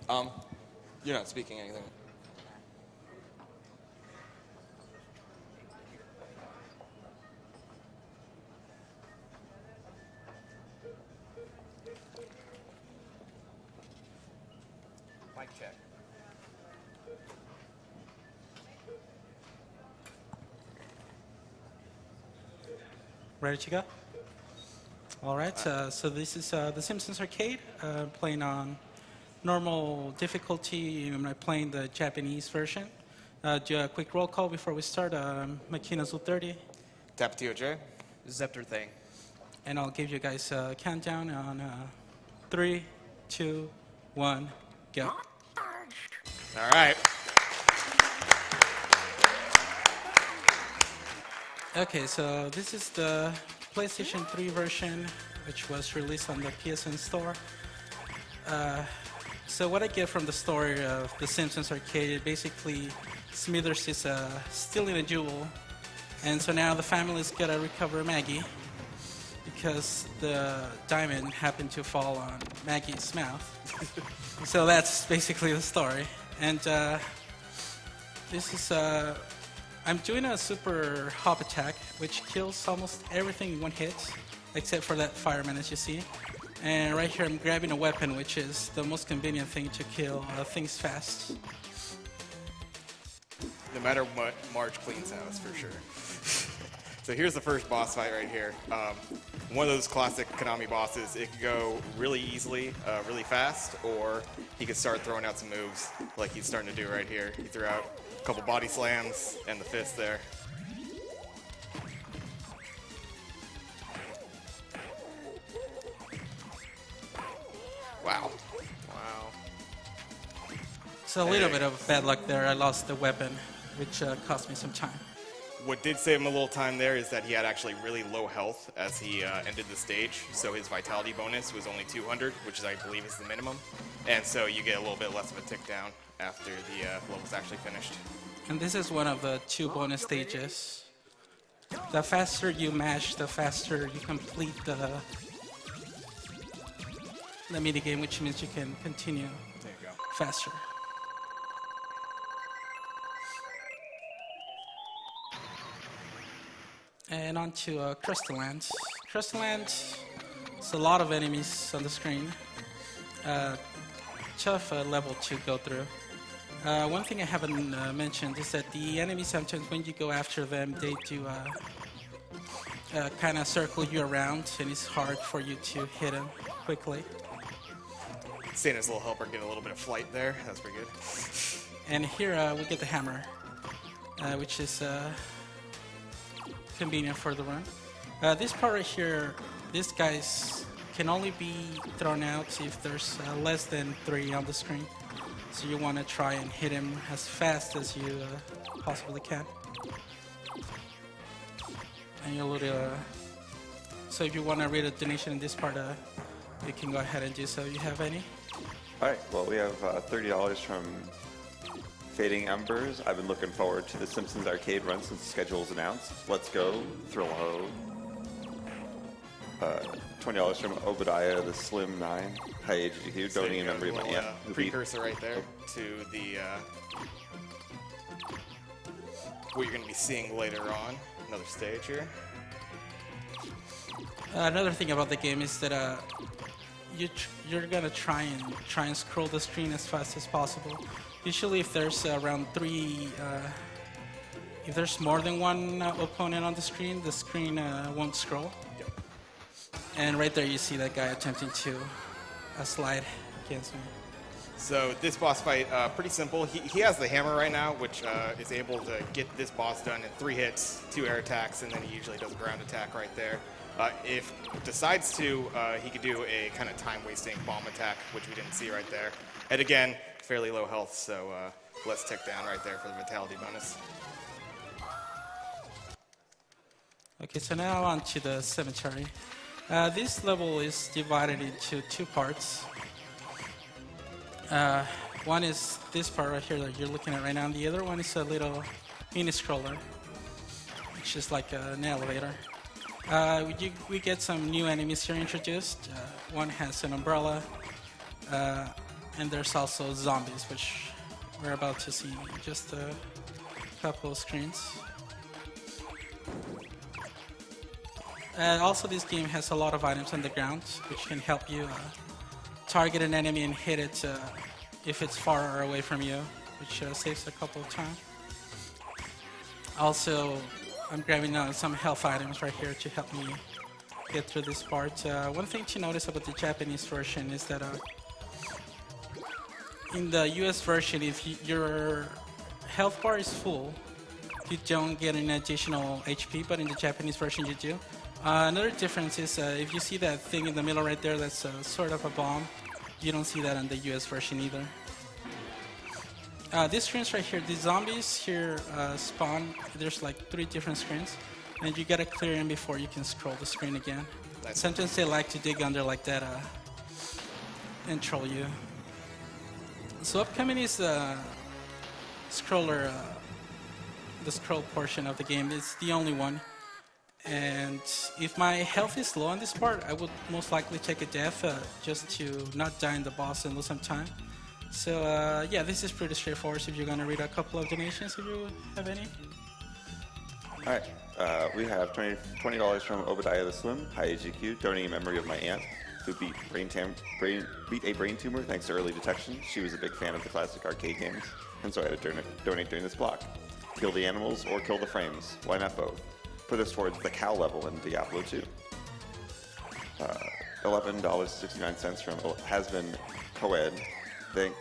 Um, you're not speaking anything. Mic check. Ready to go? All right, so this is the Simpsons Arcade, playing on normal difficulty. I'm playing the Japanese version. Do a quick roll call before we start. Makina Zoo 30, Tapatio Zepter thing. and I'll give you guys a countdown on 3, 2, 1, go. All right. Okay, so this is the PlayStation 3 version, which was released on the PSN store. So what I get from the story of the Simpsons Arcade, basically Smithers is stealing a jewel, and so now the family's gotta recover Maggie because the diamond happened to fall on Maggie's mouth. So that's basically the story. And this is I'm doing a super hop attack, which kills almost everything in one hit, except for that fireman, as you see. And right here, I'm grabbing a weapon, which is the most convenient thing to kill things fast. No matter what, Marge cleans house for sure. So here's the first boss fight right here. One of those classic Konami bosses. It could go really easily, really fast, or he could start throwing out some moves like he's starting to do right here. He threw out a couple body slams and the fist there. Wow. Wow. So a little bit of bad luck there. I lost the weapon, which cost me some time. What did save him a little time there is that he had actually really low health as he ended the stage, so his vitality bonus was only 200, which is, I believe, is the minimum. And so you get a little bit less of a tick down after the level's actually finished. And this is one of the 2 bonus stages. The faster you mash, the faster you complete the minigame, which means you can continue There you go. faster. And on to Crystal Land. Crystal Land, it's a lot of enemies on the screen. Tough level to go through. One thing I haven't mentioned is that the enemies, sometimes when you go after them, they do kind of circle you around, and it's hard for you to hit them quickly. Seeing his little helper get a little bit of flight there, that's pretty good. And here we get the hammer, which is convenient for the run. This part right here, these guys can only be thrown out if there's less than 3 on the screen. So you want to try and hit him as fast as you possibly can. And you'll so if you want to read a donation in this part, you can go ahead and do so. You have any? All right, well, we have $30 from Fading Embers. I've been looking forward to the Simpsons Arcade run since the schedule is announced. Let's go, Thrillo. $20 from Obadiah, the Slim 9. Hi, HGQ, donating a number. Yeah, precursor right there to the what you're going to be seeing later on. Another stage here. Another thing about the game is that you're gonna try and scroll the screen as fast as possible. Usually, if there's around 3, if there's more than 1 opponent on the screen won't scroll. Yep. And right there, you see that guy attempting to slide against me. So this boss fight, pretty simple. He has the hammer right now, which is able to get this boss done in 3 hits, 2 air attacks, and then he usually does a ground attack right there. If decides to, he could do a kind of time-wasting bomb attack, which we didn't see right there. And again, fairly low health, so let's tick down right there for the vitality bonus. Okay, so now on to the cemetery. This level is divided into 2 parts. One is this part right here that you're looking at right now, and the other one is a little mini scroller, which is like an elevator. We get some new enemies here introduced. One has an umbrella, And there's also zombies, which we're about to see in just a couple of screens. Also, this game has a lot of items on the ground, which can help you target an enemy and hit it if it's far away from you, which saves a couple of time. Also, I'm grabbing some health items right here to help me get through this part. One thing to notice about the Japanese version is that in the US version, if your health bar is full, you don't get an additional HP, but in the Japanese version you do. Another difference is if you see that thing in the middle right there that's sort of a bomb, you don't see that in the US version either. These screens right here, the zombies here spawn, there's like 3 different screens, and you gotta clear them before you can scroll the screen again. Sometimes they like to dig under like that and troll you. So upcoming is scroller, the scroll portion of the game. It's the only one. And if my health is low on this part, I would most likely take a death just to not die in the boss and lose some time. So yeah, this is pretty straightforward. So if you're gonna read a couple of donations, if you have any. All right, we have $20 from Obadiah the Slim, Hi AGQ, donating in memory of my aunt who beat a brain tumor thanks to early detection. She was a big fan of the classic arcade games, and so I had to donate during this block. Kill the animals or kill the frames. Why not both? Put this towards the cow level in Diablo 2. $11.69 from Hasbin Coed.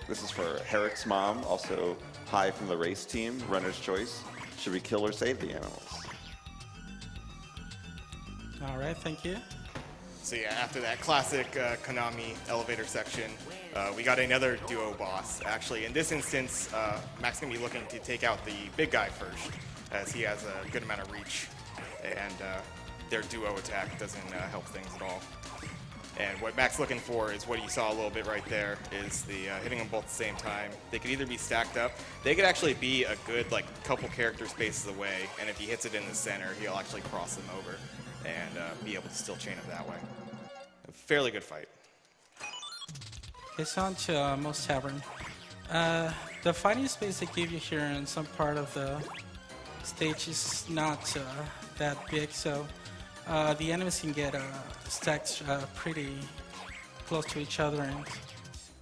This is for Herrick's mom, also Hi from the race team, runner's choice. Should we kill or save the animals? All right, thank you. So yeah, after that classic Konami elevator section, we got another duo boss. Actually, in this instance, Mac's going to be looking to take out the big guy first, as he has a good amount of reach, and their duo attack doesn't help things at all. And what Mac's looking for is what you saw a little bit right there, is the hitting them both at the same time. They could either be stacked up. They could actually be a good like couple character spaces away, and if he hits it in the center, he'll actually cross them over and be able to still chain it that way. A fairly good fight. Okay, so on to Most Tavern. The fighting space they give you here in some part of the stage is not that big, so the enemies can get stacked pretty close to each other and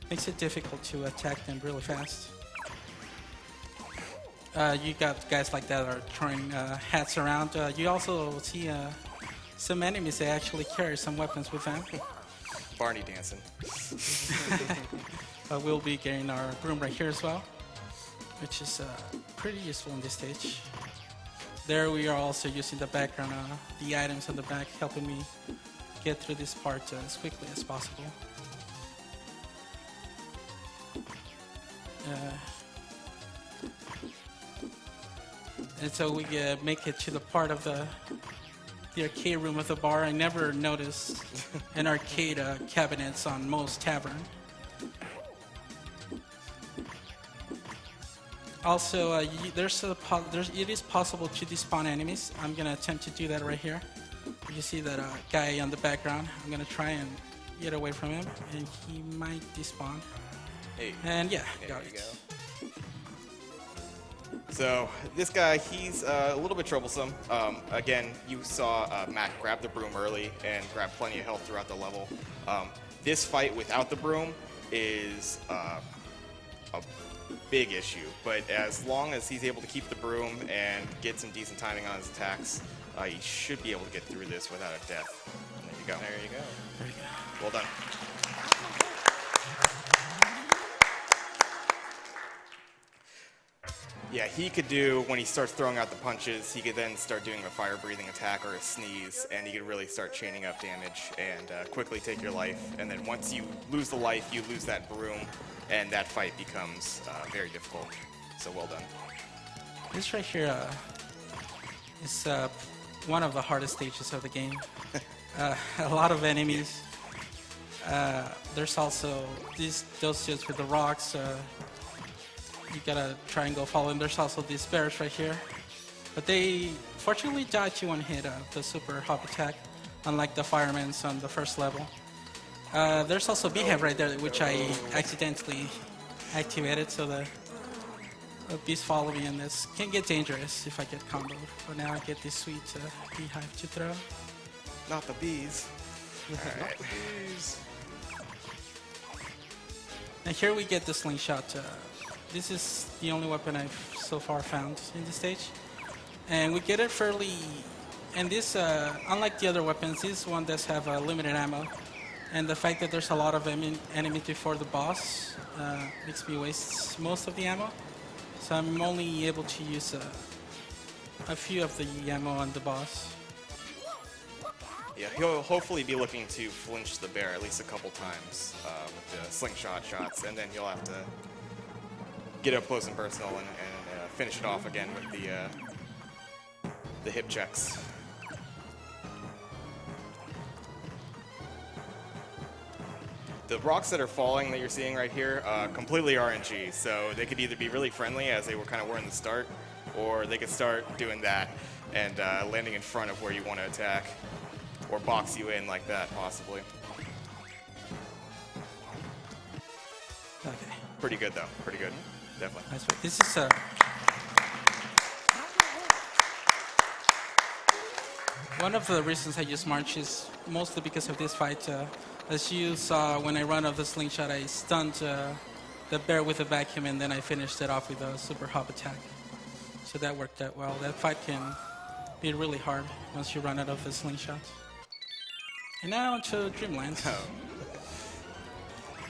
makes it difficult to attack them really fast. You got guys like that are throwing hats around. You also see some enemies that actually carry some weapons with them. Barney dancing. We'll be getting our broom right here as well, which is pretty useful in this stage. There we are also using the background, the items on the back, helping me get through this part as quickly as possible. And so we make it to the part of the arcade room of the bar. I never noticed an arcade cabinets on Most Tavern. Also, it is possible to despawn enemies. I'm going to attempt to do that right here. You see that guy on the background. I'm going to try and get away from him, and he might despawn. Hey. And yeah, There got you it. go. So this guy, he's a little bit troublesome. Again, you saw Mac grab the broom early and grab plenty of health throughout the level. This fight without the broom is a big issue, but as long as he's able to keep the broom and get some decent timing on his attacks, he should be able to get through this without a death. And there you go. There you go. There you go. Well done. Yeah, he could do, when he starts throwing out the punches, he could then start doing a fire-breathing attack or a sneeze, and he could really start chaining up damage and quickly take your life. And then once you lose the life, you lose that broom, and that fight becomes very difficult. So well done. This right here is one of the hardest stages of the game. A lot of enemies. There's also those dudes with the rocks. You gotta try and go follow them. There's also these bears right here. But they fortunately die to one hit of the super hop attack, unlike the firemen's on the first level. There's also Beehive right there, which I accidentally activated, so the bees follow me, and this can get dangerous if I get comboed. But now I get this sweet Beehive to throw. Not the bees. All right. Now here we get the Slingshot. This is the only weapon I've so far found in this stage. And we get it fairly... And this, unlike the other weapons, this one does have limited ammo. And the fact that there's a lot of enemies before the boss makes me waste most of the ammo. So I'm only able to use a few of the ammo on the boss. Yeah, he'll hopefully be looking to flinch the bear at least a couple times with the slingshot shots, and then he'll have to get up close and personal and finish it off again with the hip checks. The rocks that are falling that you're seeing right here, completely RNG, so they could either be really friendly, as they were in the start, or they could start doing that and landing in front of where you want to attack, or box you in like that, possibly. Okay. Pretty good, though. Pretty good. Definitely. That's right. This is one of the reasons I use March is mostly because of this fight. As you saw when I run off the slingshot, I stunned the bear with a vacuum, and then I finished it off with a super hop attack. So that worked out well. That fight can be really hard once you run out of the slingshot. And now to Dreamland.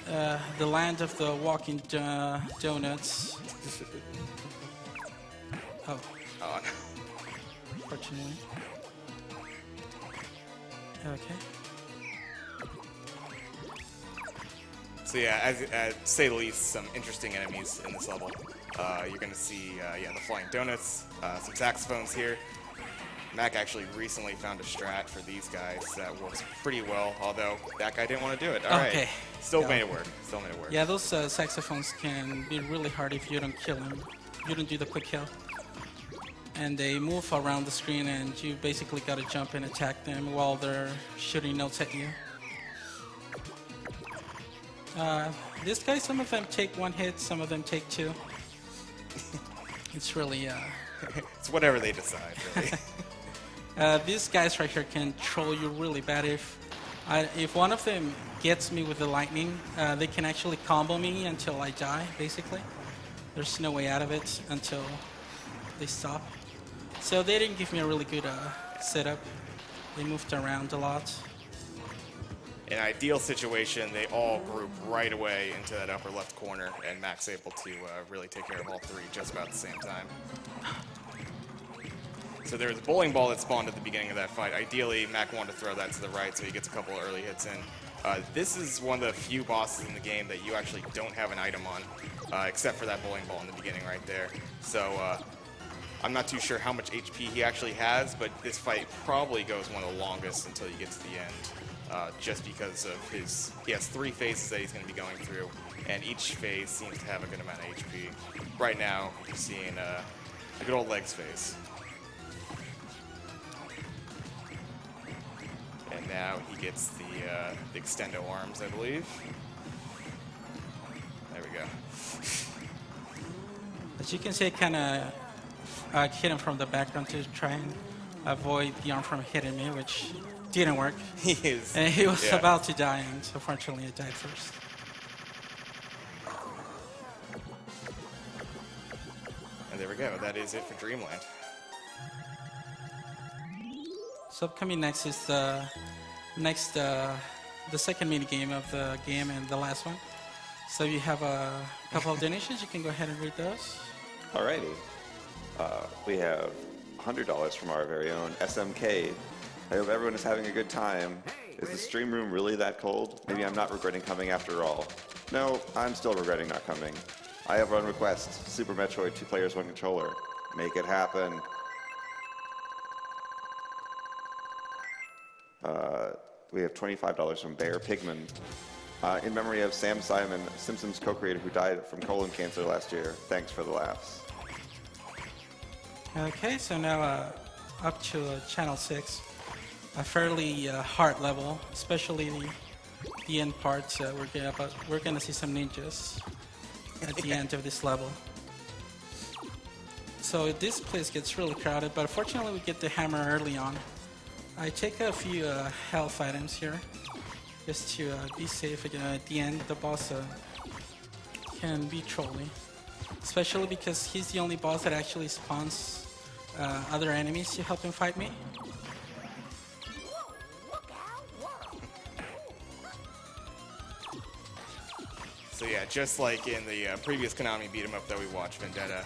The land of the walking donuts. Oh. Oh, no. Fortunately. Okay. So yeah, as say the least, some interesting enemies in this level. You're going to see, the flying donuts, some saxophones here. Mac actually recently found a strat for these guys that works pretty well, although that guy didn't want to do it. All right. Still made it work. Still made it work. Yeah, those saxophones can be really hard if you don't kill them. You don't do the quick kill. And they move around the screen, and you basically got to jump and attack them while they're shooting notes at you. This guy, some of them take one hit, some of them take two. It's really... It's whatever they decide, really. These guys right here can troll you really bad. If one of them gets me with the lightning, they can actually combo me until I die, basically. There's no way out of it until they stop. So they didn't give me a really good setup. They moved around a lot. In an ideal situation, they all group right away into that upper left corner, and Mac's able to really take care of all three just about at the same time. So there was a bowling ball that spawned at the beginning of that fight. Ideally, Mac wanted to throw that to the right, so he gets a couple of early hits in. This is one of the few bosses in the game that you actually don't have an item on, except for that bowling ball in the beginning right there. So I'm not too sure how much HP he actually has, but this fight probably goes one of the longest until you get to the end, just because of he has 3 phases that he's going to be going through, and each phase seems to have a good amount of HP. Right now, you're seeing a good old legs phase. And now he gets the extendo arms, I believe. There we go. As you can see, I kind of hit him from the background to try and avoid the arm from hitting me, which didn't work. And he was about to die, and unfortunately, I died first. And there we go. That is it for Dreamland. So upcoming next is the second mini game of the game and the last one. So you have a couple of donations. You can go ahead and read those. Alrighty. We have $100 from our very own SMK. I hope everyone is having a good time. Is the stream room really that cold? Maybe I'm not regretting coming after all. No, I'm still regretting not coming. I have one request. Super Metroid, 2 players, 1 controller. Make it happen. We have $25 from Bear Pigman. In memory of Sam Simon, Simpsons co-creator who died from colon cancer last year. Thanks for the laughs. Okay, so now up to Channel 6. A fairly hard level, especially the end part, we're gonna see some ninjas at the end of this level. So this place gets really crowded, but fortunately we get the hammer early on. I take a few health items here, just to be safe. Again, at the end, the boss can be trolly, especially because he's the only boss that actually spawns other enemies to help him fight me. So yeah, just like in the previous Konami beat 'em up that we watched, Vendetta,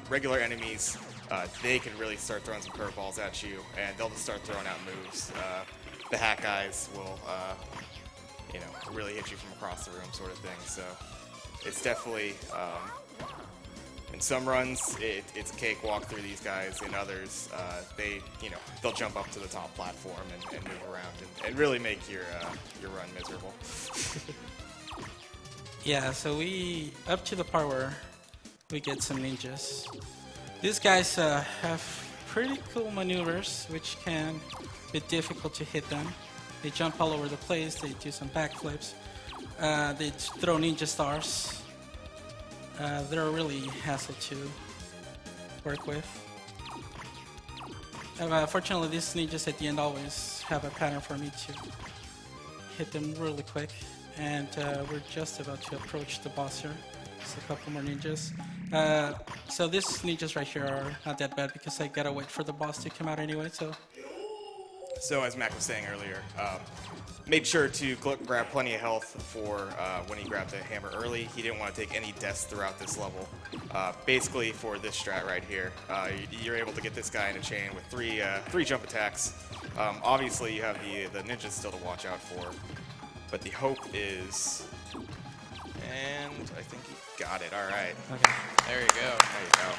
regular enemies, they can really start throwing some curveballs at you, and they'll just start throwing out moves. The hack guys will, really hit you from across the room, sort of thing. So it's definitely, in some runs, it's a cakewalk through these guys. In others, they'll jump up to the top platform and move around and really make your run miserable. Yeah, so we up to the part where we get some ninjas. These guys have pretty cool maneuvers, which can be difficult to hit them. They jump all over the place. They do some backflips. They throw ninja stars. They're really hassle to work with. Fortunately, these ninjas at the end always have a pattern for me to hit them really quick. And we're just about to approach the boss here. Just a couple more ninjas. So these ninjas right here are not that bad because I gotta wait for the boss to come out anyway. So as Mac was saying earlier, made sure to grab plenty of health for when he grabbed the hammer early. He didn't want to take any deaths throughout this level. Basically, for this strat right here, you're able to get this guy in a chain with three jump attacks. Obviously, you have the ninjas still to watch out for. But the hope is, and I think you got it. All right. Okay. There you go. There you go.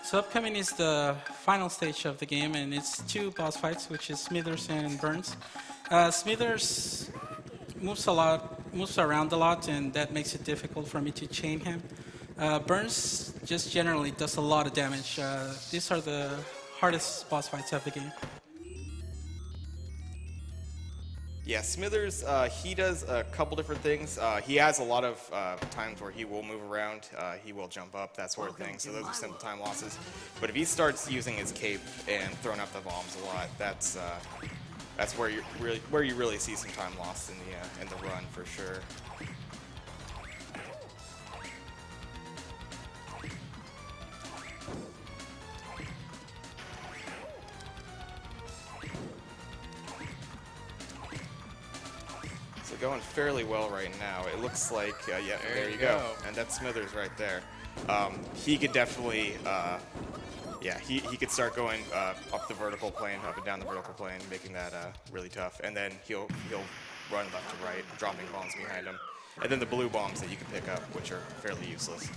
So upcoming is the final stage of the game, and it's two boss fights, which is Smithers and Burns. Smithers moves around a lot, and that makes it difficult for me to chain him. Burns just generally does a lot of damage. These are the hardest boss fights of the game. Yeah, Smithers, he does a couple different things. He has a lot of times where he will move around, he will jump up, that sort of thing, so those are simple time losses. But if he starts using his cape and throwing up the bombs a lot, that's where you really see some time lost in the run for sure. Going fairly well right now. It looks like, yeah, there you go. And that's Smithers right there. He could definitely, he could start going up the vertical plane, up and down the vertical plane, making that really tough. And then he'll run left to right, dropping bombs behind him. And then the blue bombs that you can pick up, which are fairly useless.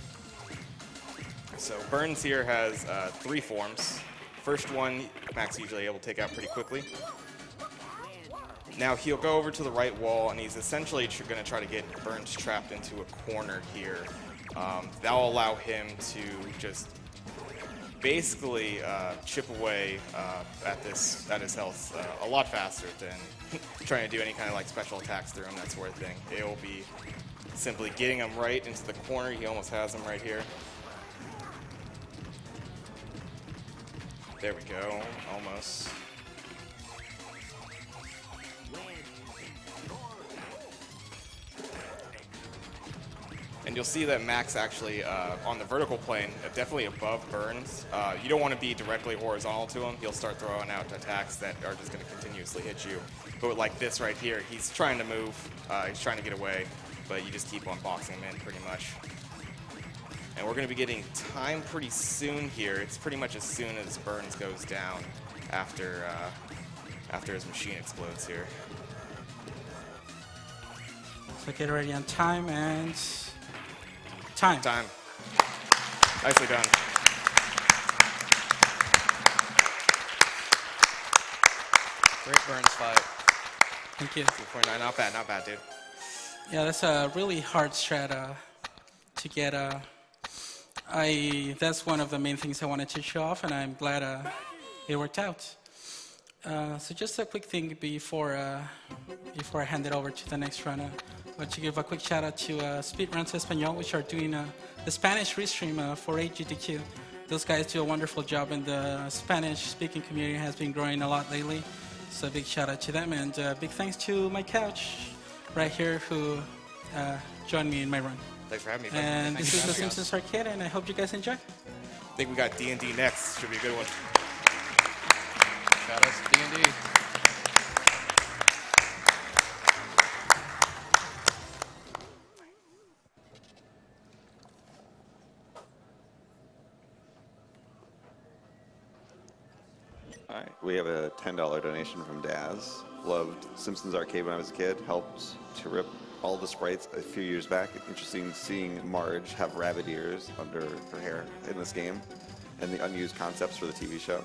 So Burns here has 3 forms. First one, Mac's usually able to take out pretty quickly. Now he'll go over to the right wall, and he's essentially going to try to get Burns trapped into a corner here. That'll allow him to just basically chip away at his health a lot faster than trying to do any kind of like special attacks through him, that sort of thing. It will be simply getting him right into the corner. He almost has him right here. There we go, almost. And you'll see that Mac's actually on the vertical plane, definitely above Burns. You don't want to be directly horizontal to him. He'll start throwing out attacks that are just going to continuously hit you. But like this right here, he's trying to move, he's trying to get away, but you just keep on boxing him in pretty much. And we're going to be getting time pretty soon here. It's pretty much as soon as Burns goes down after his machine explodes here. So get ready on time and... Time. Nicely done. Great Burns fight. Thank you. 2.9, not bad, dude. Yeah, that's a really hard strat to get. That's one of the main things I wanted to show off, and I'm glad it worked out. So just a quick thing before I hand it over to the next runner. I want to give a quick shout out to Speedrun Español, which are doing the Spanish restream for HGTQ. Those guys do a wonderful job, and the Spanish-speaking community has been growing a lot lately. So a big shout out to them, and big thanks to my couch right here who joined me in my run. Thanks for having me. And Thanks this for is the having us. Simpsons Arcade, and I hope you guys enjoy. I think we got D&D next. Should be a good one. Shout out to D&D. All right, we have a $10 donation from Daz. Loved Simpsons Arcade when I was a kid. Helped to rip all the sprites a few years back. Interesting seeing Marge have rabbit ears under her hair in this game, and the unused concepts for the TV show.